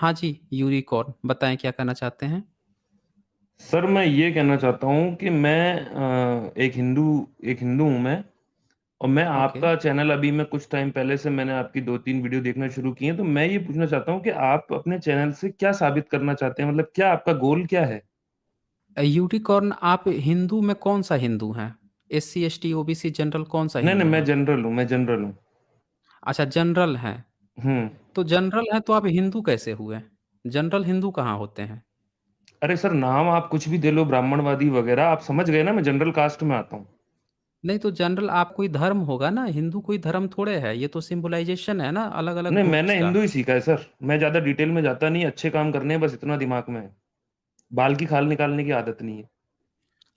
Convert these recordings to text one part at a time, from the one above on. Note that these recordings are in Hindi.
हाँ जी, यूनिकॉर्न बताएँ क्या कहना चाहते हैं? सर मैं ये कहना चाहता हूँ कि मैं एक हिंदू हूँ मैं और मैं ओके। आपका चैनल अभी मैं कुछ टाइम पहले से मैंने आपकी 2-3 वीडियो देखना शुरू की हैं, तो मैं ये पूछना चाहता हूँ कि आप अपने चैनल से क्या साबित करना चाहते हैं? मतलब क्या आपका गोल क्या है? यूनिकॉर्न आप हिंदू में कौन-सा हिंदू हैं? एससी, एसटी, ओबीसी जनरल कौन-सा नहीं, नहीं हिंदू मैं हैं? जनरल हूँ मैं जनरल हूँ। अच्छा जनरल हैं। हुँ। तो जनरल हैं तो आप हिंदू कैसे हुए? जनरल हिंदू कहाँ होते हैं? अरे सर नाम आप कुछ भी दे लो ब्राह्मणवादी वगैरह, आप समझ गए ना मैं जनरल कास्ट में आता हूँ। नहीं तो जनरल आप कोई धर्म होगा ना, हिंदू कोई धर्म थोड़े है, ये तो सिम्बोलाइज़ेशन है ना अलग-अलग नहीं, ग्रुप्स मैंने का। हिंदू ही सीखा है सर। मैं ज़्यादा डिटेल में जाता नहीं, अच्छे काम करने हैं बस इतना दिमाग में है। बाल की खाल निकालने की आदत नहीं है।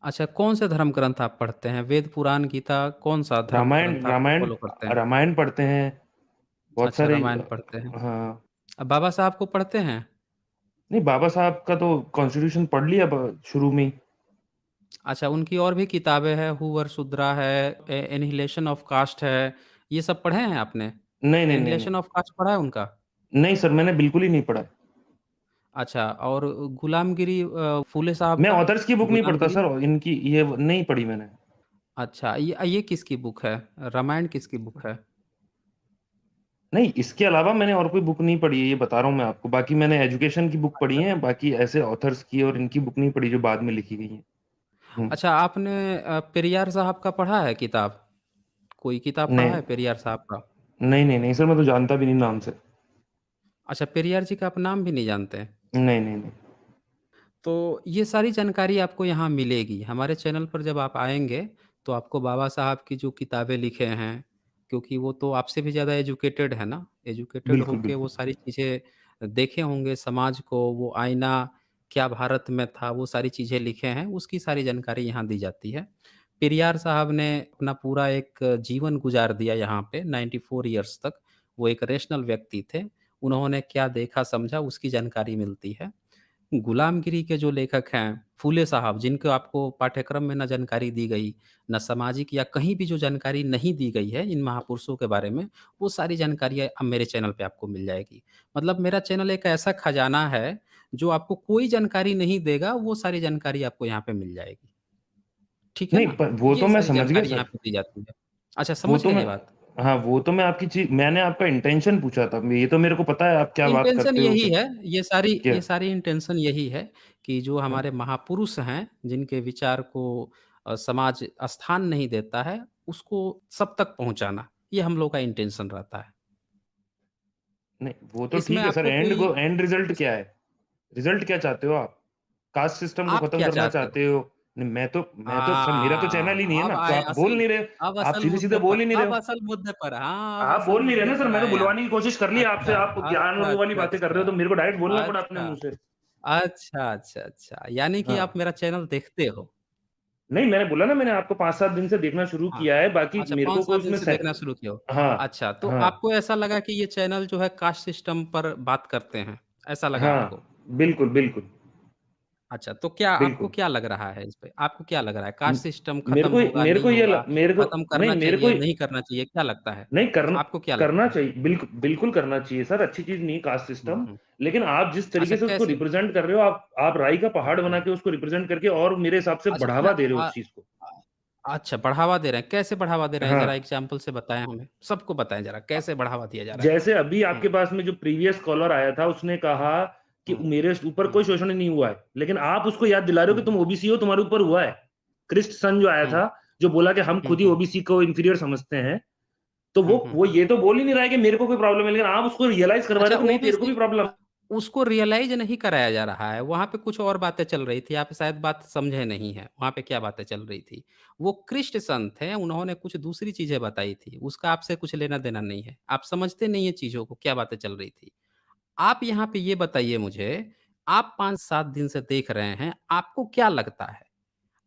अच्छा कौन से धर्म ग्रंथ आप पढ़ते हैं? वेद, पुराण, गीता कौन-सा धर्म रामायण ग्रंथ आप रामायण फ़ॉलो करते हैं? रामायण पढ़ते हैं, बहुत अच्छा सारे रामायण पढ़ते हैं। हाँ। बाबा साहब को पढ़ते हैं? नहीं बाबा साहब का तो कॉन्स्टिट्यूशन पढ़ लिया ब शुरू में ही। अच्छा, उनकी और भी किताबें हैं, हू वर शुद्रा है, एनिहिलेशन ऑफ कास्ट है, ये सब पढ़े हैं आपने? नहीं, नहीं, नहीं, नहीं। एनिहिलेशन ऑफ कास्ट पढ़ा है उनका? नहीं सर मैंने बिल्कुल ही नहीं पढ़ा है। अच्छा और गुलामगिरी फुले साहब मैं का? ऑथर्स की बुक नहीं पढ़ता गुलामगिरी? सर इनकी ये नहीं पढ़ी मैंने। अच्छा, ये किसकी बुक है? रामायण किसकी बुक है? नहीं, इसके अलावा मैंने और कोई बुक नहीं पढ़ी है, ये बता रहा हूँ मैं आपको। बाकी मैंने एजुकेशन की बुक पढ़ी अच्छा। है, बाकी ऐसे ऑथर्स की और इनकी बुक नहीं पढ़ी जो बाद में लिखी गई हैं। हुँ। अच्छा आपने पेरियार साहब का पढ़ा है किताब? कोई किताब पढ़ा नहीं। है पेरियार साहब का? नहीं, नहीं, नहीं सर मैं तो जानता भी नहीं नाम से। अच्छा पेरियार जी का आप नाम भी नहीं जानते हैं? नहीं, नहीं, नहीं। तो ये सारी जानकारी आपको यहाँ मिलेगी। हमारे चैनल पर जब आप आएँगे, तो आपको बाबा साहब की जो किताबें लिखे हैं, क्योंकि वो तो आपसे भी ज़्यादा एजुकेटेड है ना, एजुकेटेड बिल्कुल, होके वो बिल्कुल। सारी चीज़ें देखे होंगे समाज को, वो आईना क्या भारत में था, वो सारी चीज़ें लिखे हैं, उसकी सारी जानकारी यहाँ दी जाती है। पेरियार साहब ने अपना पूरा एक जीवन गुज़ार दिया यहाँ पे 94 इयर्स तक। वो एक रैशनल व्यक्ति थे। उन्होंने क्या देखा, समझा, उसकी जानकारी मिलती है। गुलामगिरी के जो लेखक हैं, फूले साहब जिनको आपको पाठ्यक्रम में ना जानकारी दी गई, ना सामाजिक या कहीं भी जो जानकारी नहीं दी गई है इन महापुरुषों के बारे में, वो सारी जानकारियाँ अब मेरे चैनल पे आपको मिल जाएगी। मतलब मेरा चैनल एक ऐसा खजाना है, जो आपको कोई जानकारी नहीं देगा, वो सारी जानकारी आपको यहाँ पे मिल जाएगी। ठीक है नहीं, ना? प वो तो ये मैं सारी समझ गया जानकारी यहाँ सर। पे दी जाती है। अच्छा वो समझ तो गए मैं ये बात? हाँ, वो तो मैं आपकी मैंने आपका इंटेंशन पूछा था। ये तो मेरे को पता है आप क्या बात इंटेंशन करते हो यही कि है, क्या ये सारी इंटेंशन यही है कि जो हाँ, हमारे महापुरुष हैं, जिनके विचार को समाज स्थान नहीं देता है, उसको सब तक पहुँचाना, ये हम लोग का इंटेंशन रहता है। नहीं, वो तो इसमें ठीक है सर आपको कोई एंड रिज़ल्ट इस क्या है? रिज़ल्ट क्या चाहते हो आप? कास्ट सिस्टम को आप खत्म क्या करना चाहते हो? चाहते हो? नहीं मैं तो सर मेरा तो चैनल ही नहीं है अब ना, तो आए आप बोल नहीं रहे अब आप असल सीधे-सीधे मुद्दे बोल पर ही नहीं रहे अब हो। असल मुद्दे पर अब आप असल बोल नहीं रहे मुद्दे ना सर, पर मैं तो आए आप। बुलवाने की कोशिश कर ली आपसे, अच्छा, आप ज्ञान और अच्छा, वो वाली अच्छा, बातें कर रहे हो, अच्छा। तो मेरे को डायरेक्ट बोलना पड़ा अपने अच्छा। मुँह से। अच्छा, अच्छा, अच्छा। यानी कि हाँ। आप मेरा चैनल देखते हो? नहीं, मैंने बोला ना मैंने आपको 5-7 दिन से देखना शुरू हाँ। किया है, बाकी अच्छा मेरे को कोई 5-7 दिन उसमें से देखना शुरू किए हो। हाँ, अच्छा, तो हाँ, आपको ऐसा लगा कि ये चैनल जो है कास्ट सिस्टम पर बात करते हैं, ऐसा लगा आपको? हाँ। बिल्कुल, बिल्कुल, अच्छा, तो क्या आपको बिल्कुल। क्या लग रहा है इस पे? आपको क्या लग रहा है? उम, कास्ट सिस्टम खत्म होगा, मेरे नहीं को ये होगा? मेरे को खत्म नहीं करना मेरे को चाहिए, नहीं करना चाहिए, क्या लगता है? नहीं आपको क्या करना लगता है? चाहिए, बिल्कुल करना चाहिए सर, अच्छी चीज़ नहीं है कास्ट हुँ, सिस्टम। हुँ। लेकिन आप जिस अच्छा तरीके से उसको कैसे? रिप्रेज़ेंट कर रहे हो, आप राई का पहाड़ अच्छा। बना के उसको रिप्रेज़ेंट करके और मेरे हिसाब से अच्छा क्या बढ़ावा दे रहे हो अ उस चीज़ को। अच्छा बढ़ावा दे रहे हैं, कैसे बढ़ावा दे रहे हैं? हाँ, ज़रा एग्ज़ाम्पल से बताएँ हमें। सबको बताएँ ज़रा, अ, कैसे बढ़ावा दिया जा रहा है? जैसे अभी हुँ, आपके पास में जो प्रीवियस कॉलर आया था, उसने कहा कि हुँ, मेरे ऊपर हुँ, कोई शोषण नहीं हुआ है, लेकिन आप उसको याद दिला रहे हो कि हुँ, तुम ओबीसी हो, तुम्हारे ऊपर हुआ है। क्रिस्ट सन जो आया हुँ, था, जो बोला कि हम हुँ, खुद ही हुँ, ओबीसी को इंफीरियर समझते हैं, तो हुँ, हुँ, वो हुँ। ये तो बोल ही नहीं रहा है कि मेरे को कोई प्रॉब्लम है, लेकिन आप उसको रियलाइज़ करवा अच्छा रहे हो कि नहीं तेरे को ओबीसी भी प्रॉब्लम उसको रियलाइज़ नहीं कराया जा रहा है, वहाँ पे कुछ और बातें चल रही थी, आप शायद बात समझे नहीं हैं, वहाँ पे क्या बातें चल रही थी। वो कृष्ण संत हैं, उन्होंने कुछ दूसरी चीज़ें बताई थी, उसका आपसे कुछ लेना-देना नहीं है। आप समझते नहीं हैं चीज़ों को, क्या बातें चल रही थी। आप यहाँ पे ये बताइए मुझे, आप 5-7 दिन से देख रहे हैं, आपको क्या लगता है?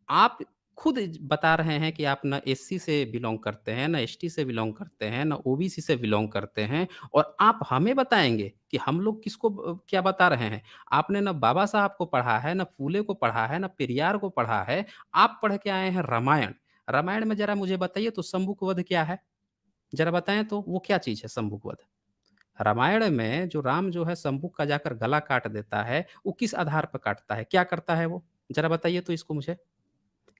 आप खुद बता रहे हैं कि आप ना एससी से बिलॉन्ग करते हैं, ना एसटी से बिलॉन्ग करते हैं, ना ओबीसी से बिलॉन्ग करते हैं और आप हमें बताएँगे कि हम लोग किसको क्या बता रहे हैं। आपने ना बाबा साहब को पढ़ा है, ना फूले को पढ़ा है, ना पेरियार को पढ़ा है, आप पढ़ के आए हैं रामायण। रामायण में ज़रा मुझे बताइए तो शंभुक वध क्या है? ज़रा बताएँ तो वो क्या चीज़ है शंभुक वध? रामायण में जो राम जो है शंभू का जाकर गला काट देता है, वो किस आधार पर काटता है? क्या करता है वो? ज़रा बताइए तो इसको मुझे।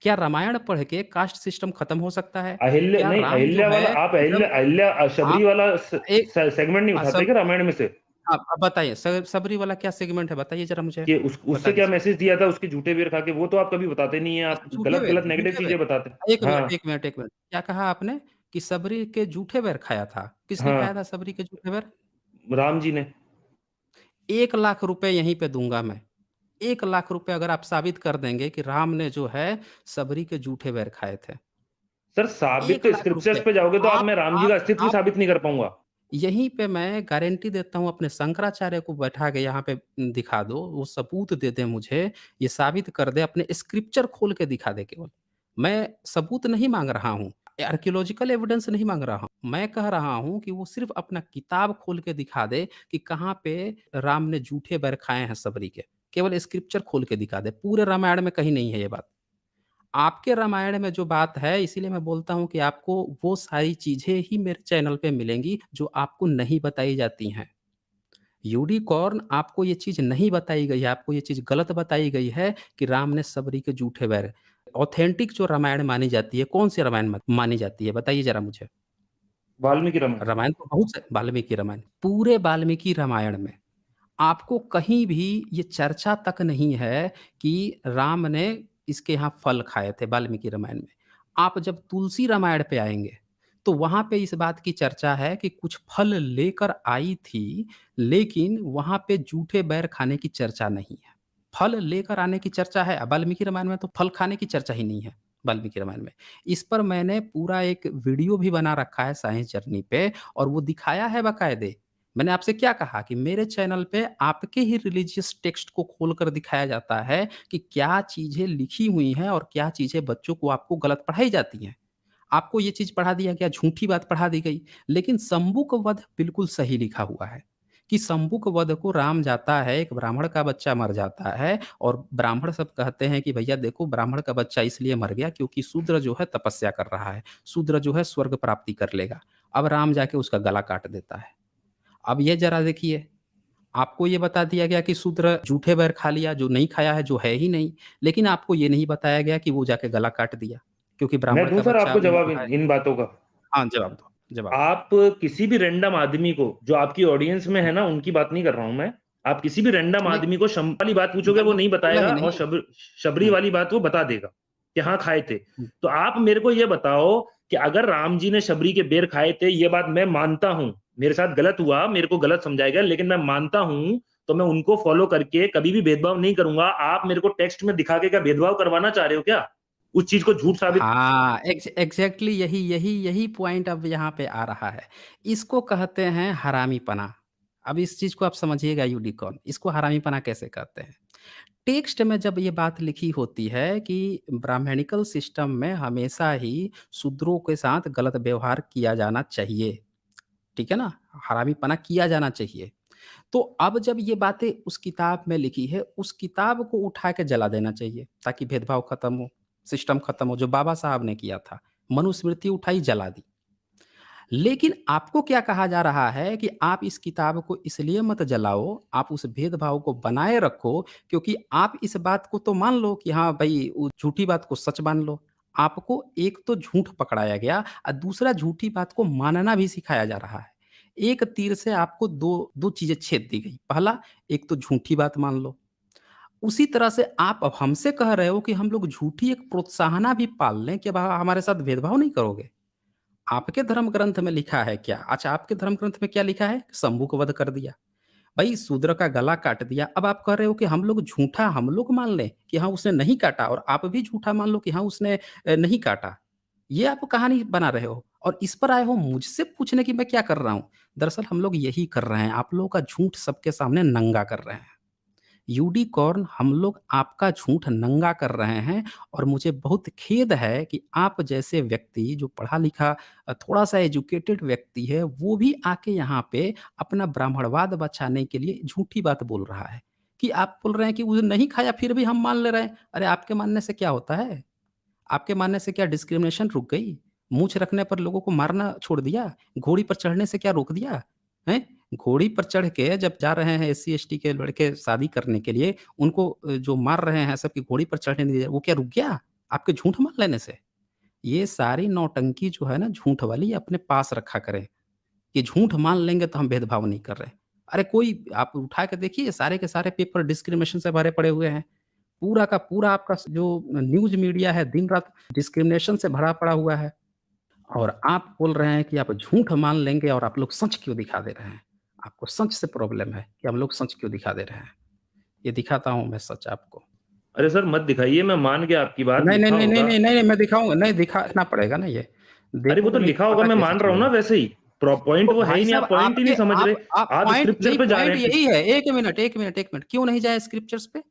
क्या रामायण पढ़ के कास्ट सिस्टम खत्म हो सकता है? अहिल्या क्या नहीं, राम जो अहिल्या वाला है आप जब शबरी आप वाला एक सेगमेंट नहीं उठाते सब क्या रामायण में से? आप बताइए सबरी वाला क्या सेगमेंट है बताइए ज़रा मुझे? कि उससे बता क्या दीजिए। मैसेज दिया था उसके झूठे बेर खा के, वो तो आप कभी बताते नहीं है, आप अच्छा गलत-गलत नेगेटिव झूठे बेर। चीज़ें बताते हैं। 1 मिनट, हाँ, 1 मिनट, 1 मिनट। क्या कहा आपने कि सबरी के जूठे बेर खाया था? किसने हाँ, खाया था सबरी के जूठे बेर? राम जी ने। 1 लाख रुपए यहीं पे दूँगा मैं। 1 लाख रुपए अगर आप साबित कर देंगे कि राम ने जो है सबरी के जूठे बेर खाए थे। सर साबित 1 तो लाख स्क्रिप्चर्स रुपए। पे जाओगे तो आप आप मैं राम जी आप का अस्तित्व भी आप साबित नहीं कर पाऊँगा। यहीं पे मैं गारंटी देता हूँ अपने शंकराचार्य को बैठा के यहाँ पे दिखा दो, वो सबूत दे दे मुझे, ये साबित कर दे, अपने स्क्रिप्चर खोल के दिखा दे केवल। मैं सबूत नहीं माँग रहा हूँ, आर्कियोलॉजिकल एविडेंस नहीं माँग रहा हूँ। मैं कह रहा हूँ कि वो सिर्फ़ अपना किताब खोल के दिखा दे कि कहाँ पे राम ने जूठे बैर खाए हैं सबरी के। केवल स्क्रिप्चर खोल के दिखा दे, पूरे रामायण में कहीं नहीं है ये बात। आपके रामायण में जो बात है इसीलिए मैं बोलता हूँ कि आपको वो सारी चीज़ें ही मेरे चैनल पे मिलेंगी जो आपको नहीं बताई जाती हैं। यूनिकॉर्न आपको ये चीज़ नहीं बताई गई है, आपको ये चीज़ गलत बताई गई है कि राम ने सबरी के जूठे बैर ऑथेंटिक जो रामायण मानी जाती है, कौन-सी रामायण मानी जाती है? बताइए ज़रा मुझे। वाल्मीकि रामायण। रामायण तो बहुत से वाल्मीकि रामायण। पूरे वाल्मीकि रामायण में आपको कहीं भी ये चर्चा तक नहीं है कि राम ने इसके यहाँ फल खाए थे वाल्मीकि रामायण में। आप जब तुलसी रामायण पे आएँगे, तो वहाँ पे इस बात की चर्चा है कि कुछ फल लेकर आई थी, लेकिन वहाँ पे जूठे बैर खाने की चर्चा नहीं है। फल लेकर आने की चर्चा है, वाल्मीकि रामायण में तो फल खाने की चर्चा ही नहीं है, वाल्मीकि रामायण में। इस पर मैंने पूरा एक वीडियो भी बना रखा है साइंस जर्नी पे और वो दिखाया है बाकायदे। मैंने आपसे क्या कहा कि मेरे चैनल पे आपके ही रिलीजियस टेक्स्ट को खोलकर दिखाया जाता है कि क्या चीज़ें लिखी हुई हैं और क्या चीज़ें बच्चों को आपको गलत पढ़ाई जाती हैं। आपको ये चीज़ पढ़ा दिया गया, झूठी बात पढ़ा दी गई। लेकिन शंभुक वध बिल्कुल सही लिखा हुआ है कि शंभुक वध को राम जाता है, एक ब्राह्मण का बच्चा मर जाता है और ब्राह्मण सब कहते हैं कि भैया देखो ब्राह्मण का बच्चा इसलिए मर गया क्योंकि शूद्र जो है तपस्या कर रहा है, शूद्र जो है स्वर्ग प्राप्ति कर लेगा। अब राम जाके उसका गला काट देता है। अब ये ज़रा देखिए, आपको ये बता दिया गया कि शूद्र जूठे बैर खा लिया, जो नहीं खाया है, जो है ही नहीं। लेकिन आपको ये नहीं बताया गया कि वो जाके गला काट दिया, क्योंकि मैं ब्राह्मण दूँ का सर बच्चा आपको जवाब जो इन है। इन बातों का? हाँ, जवाब दो, जवाब दो। आप किसी भी रैंडम आदमी को, जो आपकी ऑडियंस में हुँ, है ना, उनकी बात नहीं कर रहा हूँ मैं। आप किसी भी रैंडम नहीं, आदमी को शम वाली बात पूछोगे, वो मैंने नहीं तो बोला बताएगा ही और नहीं। शबरी हुँ, वाली बात वो बता देगा, कि हाँ, खाए थे। हुँ। तो आप मेरे को ये बताओ कि अगर राम जी ने शबरी के बेर खाए थे, ये बात मैं मानता हूँ। मेरे साथ गलत हुआ, मेरे को गलत समझाया गया, लेकिन मैं मानता हूँ, तो मैं उनको फ़ॉलो करके कभी भी भेदभाव नहीं करूँगा। आप मेरे को टेक्स्ट में दिखा के क्या भेदभाव करवाना चाह रहे हो क्या? उस चीज़ को झूठ साबित। हाँ, एग्ज़ैक्टली यही पॉइंट अब यहाँ पे आ रहा है। इसको कहते हैं हरामीपना। अब इस चीज़ को आप समझिएगा यूनिकॉर्न, इसको हरामीपना कैसे कहते हैं? टेक्स्ट में जब ये बात लिखी होती है कि ब्राह्मणिकल सिस्टम में हमेशा ही शूद्रों के साथ गलत व्यवहार किया जाना चाहिए, ठीक है ना? हरामीपना किया जाना चाहिए। तो अब जब ये बातें उस किताब में लिखी है, उस किताब को उठा के जला देना चाहिए, ताकि भेदभाव खत्म हो, सिस्टम खत्म हो, जो बाबा साहब ने किया था। मनुस्मृति उठाई, जला दी। लेकिन आपको क्या कहा जा रहा है कि आप इस किताब को इसलिए मत जलाओ, आप उस भेदभाव को बनाए रखो, क्योंकि आप इस बात को तो मान लो कि हाँ भई, वो झूठी बात को सच मान लो। आपको एक तो झूठ पकड़ाया गया और दूसरा झूठी बात को मानना भी सिखाया जा रहा है। एक तीर से आपको 2 चीज़ें छेद दी गई। पहला, एक तो झूठी बात मान लो। उसी तरह से आप अब हमसे कह रहे हो कि हम लोग झूठी एक प्रोत्साहना भी पाल लें कि अब हमारे साथ भेदभाव नहीं करोगे। आपके धर्म ग्रंथ में लिखा है क्या? अच्छा, आपके धर्म ग्रंथ में क्या लिखा है? शंभू को वध कर दिया। भई शूद्र का गला काट दिया। अब आप कह रहे हो कि हम लोग झूठा हम लोग मान लें कि हाँ, उसने नहीं काटा और आप भी झूठा मान लो कि हाँ, उसने नहीं काटा। ये आप कहानी बना रहे हो और इस पर आए हो मुझसे पूछने कि मैं क्या कर रहा हूँ? दरअसल हम लोग यही कर रहे हैं, आप लोगों का झूठ सबके सामने नंगा कर रहे हैं। यूनिकॉर्न हम लोग आपका झूठ नंगा कर रहे हैं और मुझे बहुत खेद है कि आप जैसे व्यक्ति जो पढ़ा-लिखा थोड़ा-सा एजुकेटेड व्यक्ति है, वो भी आके यहाँ पे अपना ब्राह्मणवाद बचाने के लिए झूठी बात बोल रहा है। कि आप बोल रहे हैं कि वो नहीं खाया फिर भी हम मान ले रहे हैं। अरे! आपके मानने से क्या होता है? आपके मानने से क्या डिस्क्रिमिनेशन रुक गई? मूंछ रखने पर लोगों को मारना छोड़ दिया? घोड़ी पर चढ़ने से क्या रोक दिया? हैं? घोड़ी पर चढ़ के जब जा रहे हैं एससी-एसटी के लड़के शादी करने के लिए, उनको जो मार रहे हैं सब कि घोड़ी पर चढ़ने नहीं दे रहे, वो क्या रुक गया? आपके झूठ मान लेने से? ये सारी नौटंकी जो है ना झूठ वाली ये अपने पास रखा करें, कि झूठ मान लेंगे तो हम भेदभाव नहीं कर रहे। अरे कोई आप उठा के देखिए ये सारे के सारे पेपर डिस्क्रिमिनेशन से भरे पड़े हुए हैं। पूरा का पूरा आपका जो न्यूज़ मीडिया है दिन-रात डिस्क्रिमिनेशन से भरा पड़ा हुआ है। और आप बोल रहे हैं कि आप झूठ मान लेंगे और आप लोग सच क्यों दिखा दे रहे हैं? आपको सच से प्रॉब्लम है कि हम लोग सच क्यों दिखा दे रहे हैं? ये दिखाता हूँ मैं सच आपको। अरे सर मत दिखाइए, मैं मान गया आपकी बात, नहीं, नहीं, लिखा नहीं, नहीं, होगा। नहीं, नहीं, नहीं, मैं दिखाऊँगा नहीं दिखाना पड़ेगा ना ये। अरे वो तो देखोगे नहीं लिखा तो होगा, पता मैं कैसे मान रहा हूँ ना चलेगा? वैसे ही। पॉइंट तो वो है भाई ही नहीं, साहब आप पॉइंट ही आपके नहीं समझ रहे। आप आप पॉइंट स्क्रिप्चर नहीं पे जा रहे पॉइंट हैं। यही है। 1 मिनट, 1 मिनट, 1 मिनट क्यों नहीं जाए स्क्रिप्चर्स पे?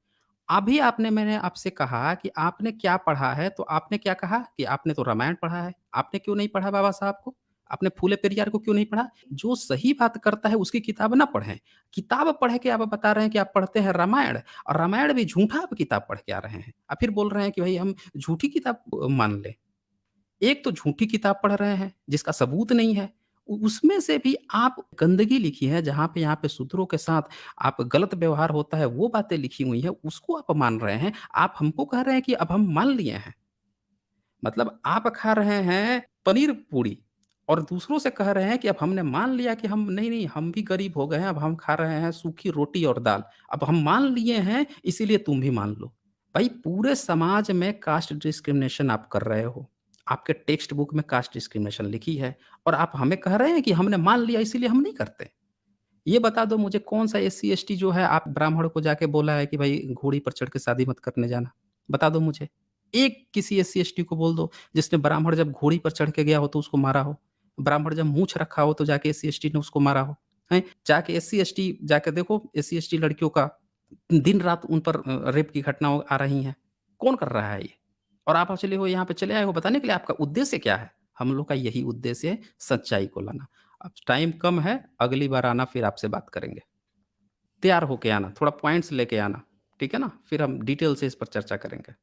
अभी आपने मैंने आपसे कहा कि आपने क्या पढ़ा है, तो आपने क्या कहा कि आपने तो रामायण पढ़ा है। आपने क्यों नहीं पढ़ा बाबा साहब को? आपने फूले पेरियार को क्यों नहीं पढ़ा? जो सही बात करता है उसकी किताब ना पढ़ें। किताब पढ़ के आप बता रहे हैं कि आप पढ़ते हैं रामायण और रामायण भी झूठा आप किताब पढ़ के आ रहे हैं। और फिर बोल रहे हैं कि भई हम झूठी किताब मान लें। एक तो झूठी किताब पढ़ रहे हैं, जिसका सबूत नहीं है। उ उसमें से भी आप गंदगी लिखी है, जहाँ पे यहाँ पे शूद्रों के साथ आप गलत व्यवहार होता है, वो बातें लिखी हुई हैं, उसको आप मान रहे हैं। आप हमको कह रहे हैं कि अब हम मान लिए हैं। मतलब आप खा रहे हैं पनीर पूड़ी और दूसरों से कह रहे हैं कि अब हमने मान लिया कि हम नहीं, नहीं, हम भी गरीब हो गए हैं, अब हम खा रहे हैं सूखी रोटी और दाल। अब हम मान लिए हैं, इसीलिए तुम भी मान लो। भाई पूरे समाज में कास्ट डिस्क्रिमिनेशन आप कर रहे हो। आपके टेक्स्ट बुक में कास्ट डिस्क्रिमिनेशन लिखी है और आप हमें कह रहे हैं कि हमने मान लिया इसीलिए हम नहीं करते। ये बता दो मुझे कौन-सा एससी-एसटी जो है आप ब्राह्मण को जाके बोला है कि भाई घोड़ी पर चढ़ के शादी मत करने जाना? बता दो मुझे। एक किसी एससी-एसटी को बोल दो जिसने ब्राह्मण जब घोड़ी पर चढ़ के गया हो तो उसको मारा हो। ब्राह्मण जब मूंछ रखा हो तो जाके एससी-एसटी ने उसको मारा हो। हैं? जाके एससी-एसटी जाके देखो एससी-एसटी लड़कियों का दिन-रात उन पर रेप की घटनाएँ आ रही हैं। कौन कर रहा है ये? और आप चले हो यहाँ पे चले आए हो बताने के लिए आपका उद्देश्य क्या है? हम लोग का यही उद्देश्य है सच्चाई को लाना। अब टाइम कम है, अगली बार आना फिर आपसे बात करेंगे। तैयार होके आना, थोड़ा पॉइंट्स लेके आना, ठीक है ना? फिर हम डिटेल से इस पर चर्चा करेंगे।